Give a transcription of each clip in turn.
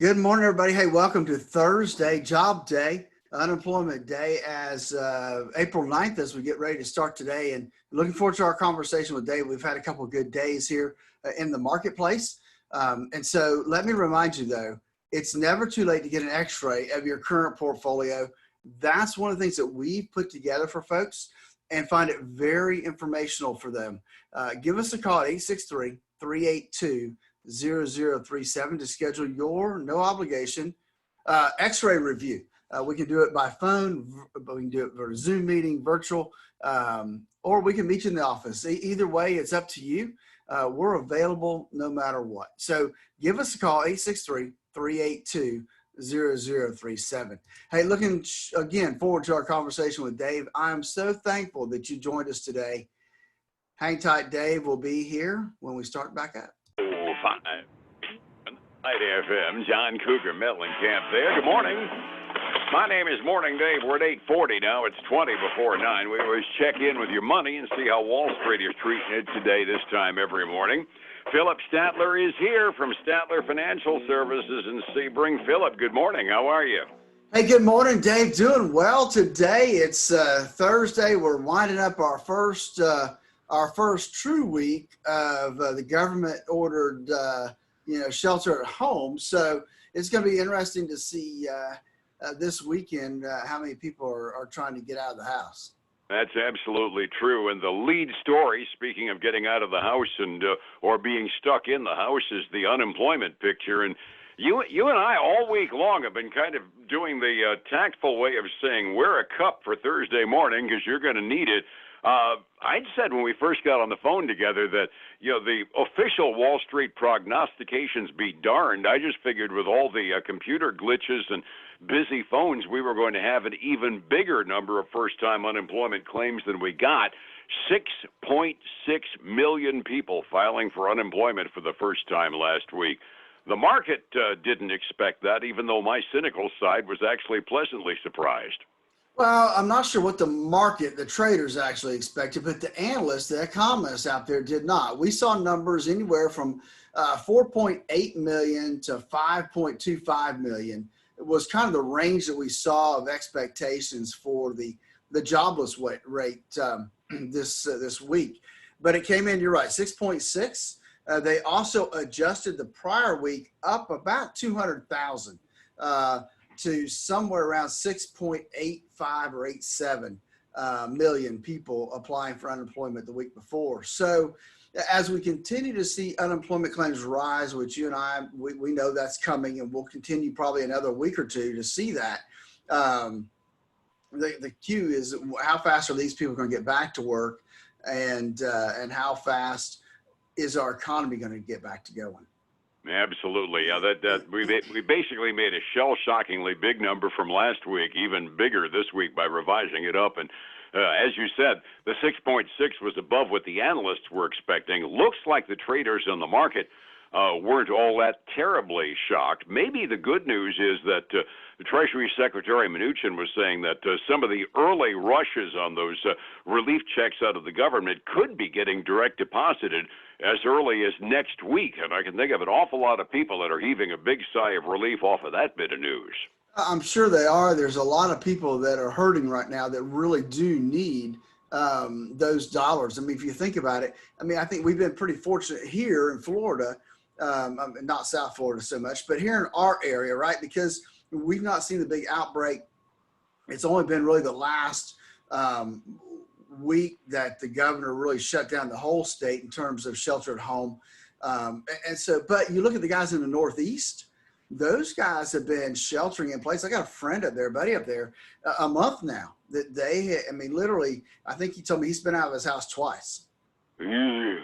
Good morning, everybody. Hey, welcome to Thursday, Job Day, Unemployment Day, as April 9th, as we get ready to start today. And looking forward to our conversation with Dave. We've had a couple of good days here in the marketplace. And so let me remind you, though, it's never too late to get an x-ray of your current portfolio. That's one of the things that we've put together for folks and find it very informational for them. Give us a call at 863-382-0037 to schedule your no obligation x-ray review. We can do it by phone, but we can do it for a Zoom meeting, virtual, or we can meet you in the office. Either way, it's up to you. We're available no matter what. So give us a call, 863-382-0037. Hey, looking again forward to our conversation with Dave. I'm so thankful that you joined us today. Hang tight, Dave will be here when we start back up. 5 FM, John Cougar Mellencamp there. Good morning. My name is Morning Dave. We're at 8:40 now. It's 20 before 9. We always check in with your money and see how Wall Street is treating it today, this time every morning. Phillip Statler is here from Statler Financial Services in Sebring. Phillip, good morning. How are you? Hey, good morning, Dave. Doing well today. It's Thursday. We're winding up our first true week of the government-ordered shelter at home. So it's going to be interesting to see this weekend how many people are trying to get out of the house. That's absolutely true. And the lead story, speaking of getting out of the house and or being stuck in the house, is the unemployment picture. And you and I all week long have been kind of doing the tactful way of saying wear a cup for Thursday morning because you're going to need it. I'd said when we first got on the phone together that, the official Wall Street prognostications be darned. I just figured with all the computer glitches and busy phones, we were going to have an even bigger number of first-time unemployment claims than we got. 6.6 million people filing for unemployment for the first time last week. The market didn't expect that, even though my cynical side was actually pleasantly surprised. Well, I'm not sure what the market, the traders actually expected, but the analysts, the economists out there did not. We saw numbers anywhere from 4.8 million to 5.25 million. It was kind of the range that we saw of expectations for the jobless rate this week. But it came in, you're right, 6.6. They also adjusted the prior week up about 200,000. To somewhere around 6.85 or 87 million people applying for unemployment the week before. So as we continue to see unemployment claims rise, which you and I, we know that's coming, and we'll continue probably another week or two to see that. The cue is how fast are these people going to get back to work, and how fast is our economy going to get back to going? Absolutely. Yeah, we basically made a shell-shockingly big number from last week, even bigger this week by revising it up. And as you said, the 6.6 was above what the analysts were expecting. Looks like the traders on the market weren't all that terribly shocked. Maybe the good news is that the Treasury Secretary Mnuchin was saying that some of the early rushes on those relief checks out of the government could be getting direct deposited as early as next week. And I can think of an awful lot of people that are heaving a big sigh of relief off of that bit of news. I'm sure they are. There's a lot of people that are hurting right now that really do need those dollars. I mean, if you think about it, I think we've been pretty fortunate here in Florida, not South Florida so much, but here in our area, right? Because we've not seen the big outbreak. It's only been really the last week that the governor really shut down the whole state in terms of shelter at home. But you look at the guys in the Northeast, those guys have been sheltering in place. I got a friend up there, a buddy up there, a month now that literally, I think he told me he's been out of his house twice. Yeah.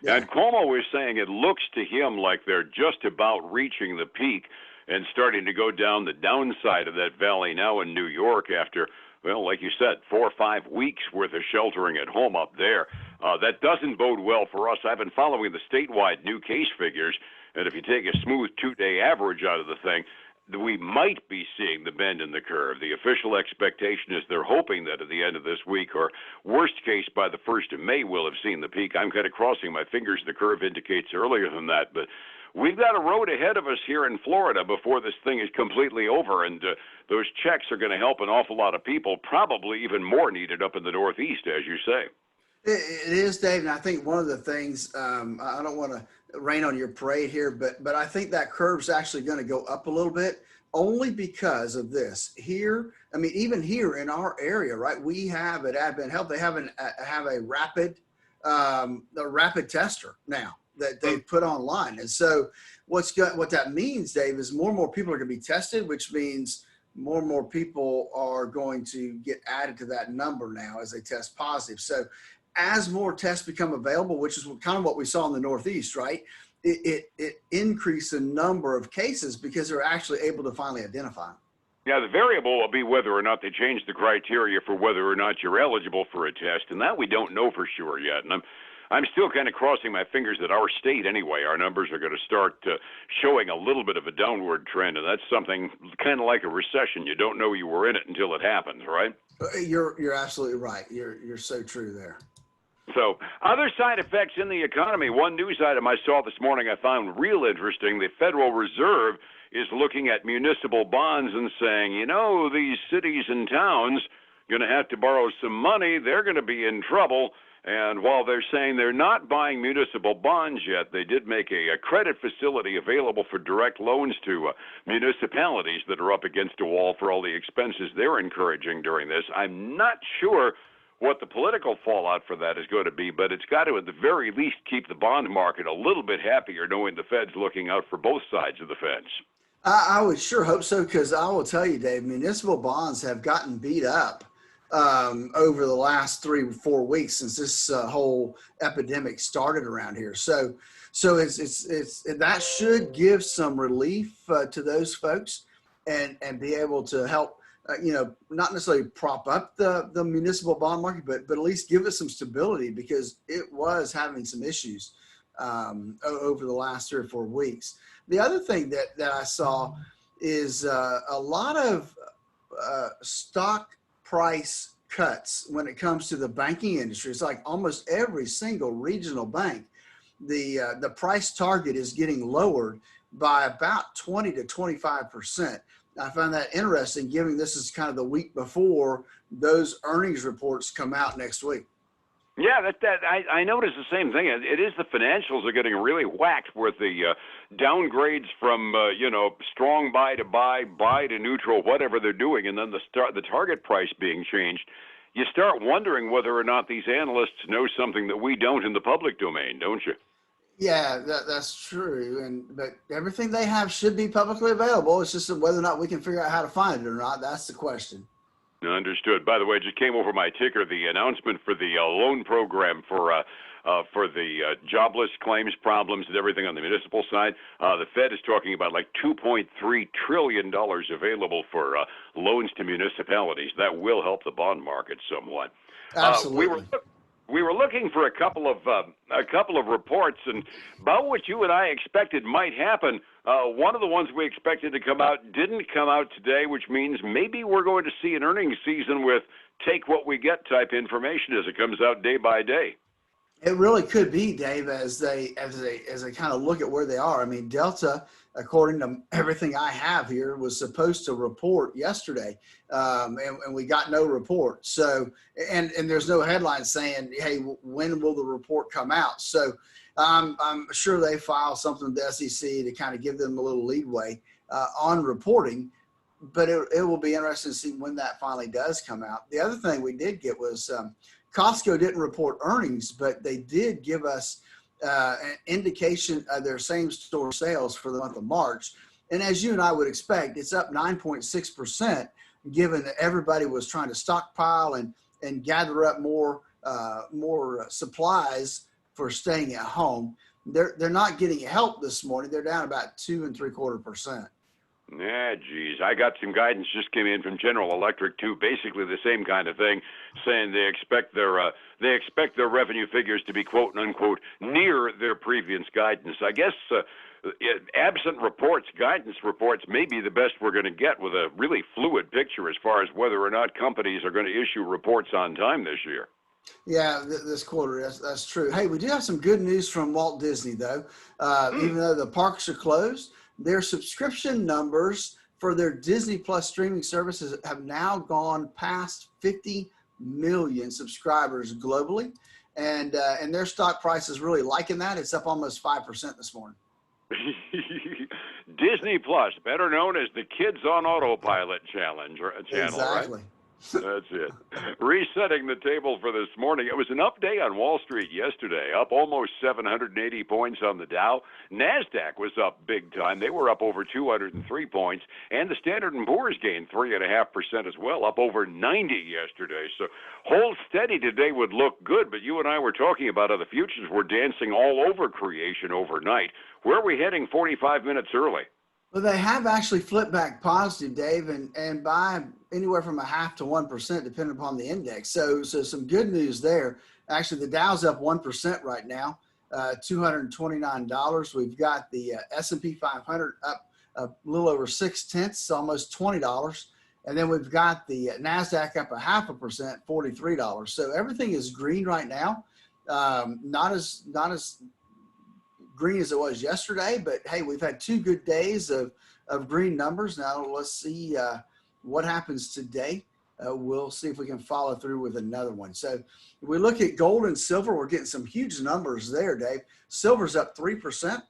And Cuomo was saying it looks to him like they're just about reaching the peak and starting to go down the downside of that valley now in New York after, well, like you said, 4 or 5 weeks worth of sheltering at home up there. That doesn't bode well for us. I've been following the statewide new case figures, and if you take a smooth 2-day average out of the thing, we might be seeing the bend in the curve. The official expectation is they're hoping that at the end of this week, or worst case by the 1st of May, we'll have seen the peak. I'm kind of crossing my fingers. The curve indicates earlier than that, but we've got a road ahead of us here in Florida before this thing is completely over, and those checks are going to help an awful lot of people, probably even more needed up in the Northeast, as you say. It is, Dave, and I think one of the things, I don't want to rain on your parade here, but I think that curve's actually going to go up a little bit only because of this. Here, I mean, even here in our area, right, we have at Advent Health, they have a rapid tester now that they put online. And so what that means, Dave, is more and more people are going to be tested, which means more and more people are going to get added to that number now as they test positive. So as more tests become available, which is kind of what we saw in the Northeast, right? It increased the number of cases because they're actually able to finally identify them. Yeah, the variable will be whether or not they change the criteria for whether or not you're eligible for a test, and that we don't know for sure yet. And I'm still kind of crossing my fingers that our state, anyway, our numbers are going to start showing a little bit of a downward trend, and that's something kind of like a recession. You don't know you were in it until it happens, right? You're absolutely right. You're so true there. So, other side effects in the economy. One news item I saw this morning I found real interesting. The Federal Reserve is looking at municipal bonds and saying, you know, these cities and towns going to have to borrow some money. They're going to be in trouble. And while they're saying they're not buying municipal bonds yet, they did make a credit facility available for direct loans to municipalities that are up against a wall for all the expenses they're encouraging during this. I'm not sure what the political fallout for that is going to be, but it's got to, at the very least, keep the bond market a little bit happier knowing the Fed's looking out for both sides of the fence. I would sure hope so, because I will tell you, Dave, municipal bonds have gotten beat up over the last 3 or 4 weeks since this whole epidemic started around here. So it's that should give some relief to those folks and be able to help. Not necessarily prop up the municipal bond market, but at least give us some stability, because it was having some issues over the last 3 or 4 weeks. The other thing that I saw is a lot of stock price cuts when it comes to the banking industry. It's like almost every single regional bank, the price target is getting lowered by about 20 to 25%. I find that interesting, given this is kind of the week before those earnings reports come out next week. Yeah, I noticed the same thing. It is the financials are getting really whacked with the downgrades from strong buy to neutral, whatever they're doing, and then the target price being changed. You start wondering whether or not these analysts know something that we don't in the public domain, don't you? Yeah, that's true. But everything they have should be publicly available. It's just whether or not we can figure out how to find it or not. That's the question. Understood. By the way, it just came over my ticker, the announcement for the loan program for the jobless claims problems and everything on the municipal side. The Fed is talking about like $2.3 trillion available for loans to municipalities. That will help the bond market somewhat. Absolutely. We were looking for a couple of reports, and about what you and I expected might happen. One of the ones we expected to come out didn't come out today, which means maybe we're going to see an earnings season with take what we get type information as it comes out day by day. It really could be, Dave, as they kind of look at where they are. I mean, Delta, according to everything I have here, was supposed to report yesterday, and we got no report. So, and there's no headline saying, hey, when will the report come out? So I'm sure they file something with the SEC to kind of give them a little leeway on reporting, but it will be interesting to see when that finally does come out. The other thing we did get was Costco didn't report earnings, but they did give us an indication of their same-store sales for the month of March. And as you and I would expect, it's up 9.6%, given that everybody was trying to stockpile and gather up more supplies for staying at home. They're not getting help this morning. They're down about 2 3/4%. Yeah, geez. I got some guidance just came in from General Electric too. Basically the same kind of thing, saying they expect their revenue figures to be quote unquote near their previous guidance. I guess absent reports, guidance reports may be the best we're going to get, with a really fluid picture as far as whether or not companies are going to issue reports on time this year. Yeah, this quarter, that's true. Hey, we do have some good news from Walt Disney, though. Hmm. Even though the parks are closed, their subscription numbers for their Disney Plus streaming services have now gone past 50 million subscribers globally, and their stock price is really liking that. It's up almost 5% this morning. Disney Plus, better known as the Kids on Autopilot channel, right? Exactly. That's it. Resetting the table for this morning. It was an up day on Wall Street yesterday, up almost 780 points on the Dow. NASDAQ was up big time. They were up over 203 points. And the Standard & Poor's gained 3.5% as well, up over 90 yesterday. So hold steady today would look good, but you and I were talking about how the futures were dancing all over creation overnight. Where are we heading 45 minutes early? Well, they have actually flipped back positive, Dave, and by anywhere from 0.5 to 1%, depending upon the index. So some good news there. Actually, the Dow's up 1% right now, $229. We've got the S&P 500 up a little over 0.6, almost $20, and then we've got the Nasdaq up 0.5%, $43. So everything is green right now. Not as green as it was yesterday, but hey, we've had 2 good days of green numbers. Now let's see what happens today. We'll see if we can follow through with another one. So if we look at gold and silver, we're getting some huge numbers there, Dave. Silver's up 3%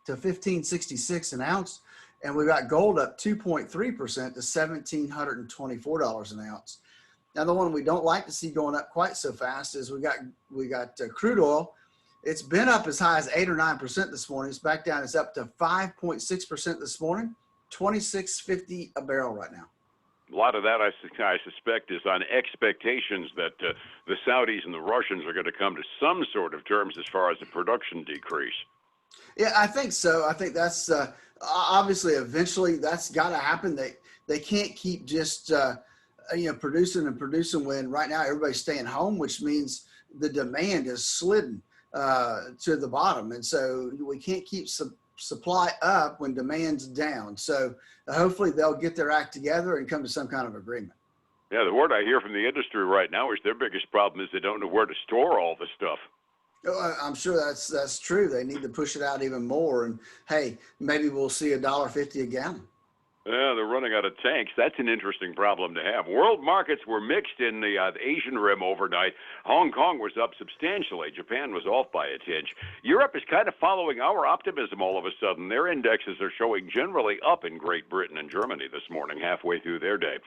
to $15.66 an ounce, and we've got gold up 2.3% to $1,724 an ounce. Now, the one we don't like to see going up quite so fast is we got crude oil. It's been up as high as 8 or 9% this morning. It's back down. It's up to 5.6% this morning, $26.50 a barrel right now. A lot of that, I suspect, is on expectations that the Saudis and the Russians are going to come to some sort of terms as far as the production decrease. Yeah, I think so. I think that's obviously eventually that's got to happen. They can't keep just producing and producing when right now everybody's staying home, which means the demand is slidden to the bottom, and so we can't keep supply up when demand's down. So hopefully they'll get their act together and come to some kind of agreement. Yeah, the word I hear from the industry right now is their biggest problem is they don't know where to store all the stuff. I'm sure that's true. They need to push it out even more, and hey, maybe we'll see $1.50 a gallon. Yeah, they're running out of tanks. That's an interesting problem to have. World markets were mixed in the Asian rim overnight. Hong Kong was up substantially. Japan was off by a tinge. Europe is kind of following our optimism all of a sudden. Their indexes are showing generally up in Great Britain and Germany this morning, halfway through their day.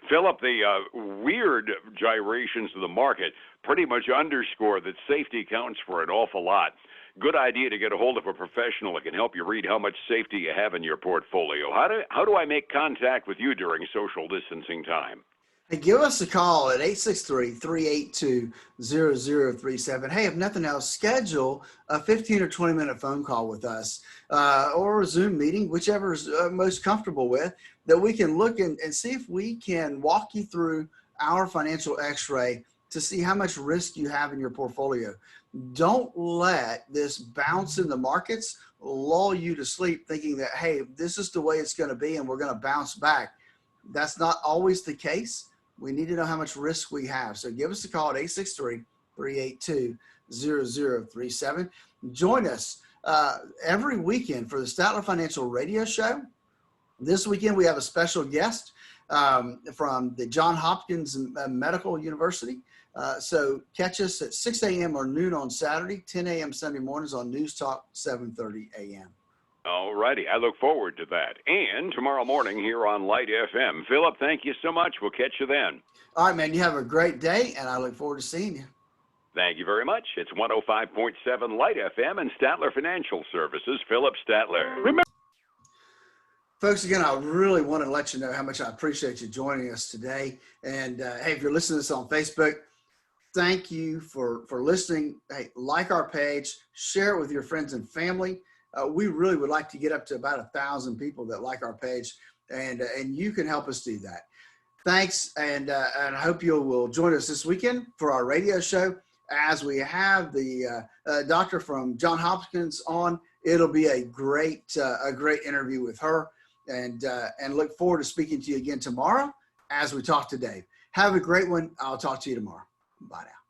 Phillip, the weird gyrations of the market pretty much underscore that safety counts for an awful lot. Good idea to get a hold of a professional that can help you read how much safety you have in your portfolio. How do I make contact with you during social distancing time? Hey, give us a call at 863-382-0037. Hey, if nothing else, schedule a 15 or 20-minute phone call with us or a Zoom meeting, whichever is most comfortable with, that we can look and see if we can walk you through our financial x-ray to see how much risk you have in your portfolio. Don't let this bounce in the markets lull you to sleep thinking that, hey, this is the way it's going to be and we're going to bounce back. That's not always the case. We need to know how much risk we have. So give us a call at 863-382-0037. Join us every weekend for the Statler Financial radio show. This weekend, we have a special guest from the Johns Hopkins Medical University. So catch us at 6 a.m. or noon on Saturday, 10 a.m. Sunday mornings on News Talk 7:30 a.m. All righty. I look forward to that. And tomorrow morning here on Light FM. Phillip, thank you so much. We'll catch you then. All right, man. You have a great day, and I look forward to seeing you. Thank you very much. It's 105.7 Light FM and Statler Financial Services. Phillip Statler. Remember, folks, again, I really want to let you know how much I appreciate you joining us today. And hey, if you're listening to this on Facebook, thank you for listening. Hey, like our page, share it with your friends and family. We really would like to get up to about 1,000 people that like our page, and you can help us do that. Thanks, and I hope you will join us this weekend for our radio show as we have the doctor from Johns Hopkins on. It'll be a great interview with her, and look forward to speaking to you again tomorrow as we talk to Dave. Have a great one. I'll talk to you tomorrow. Bye now.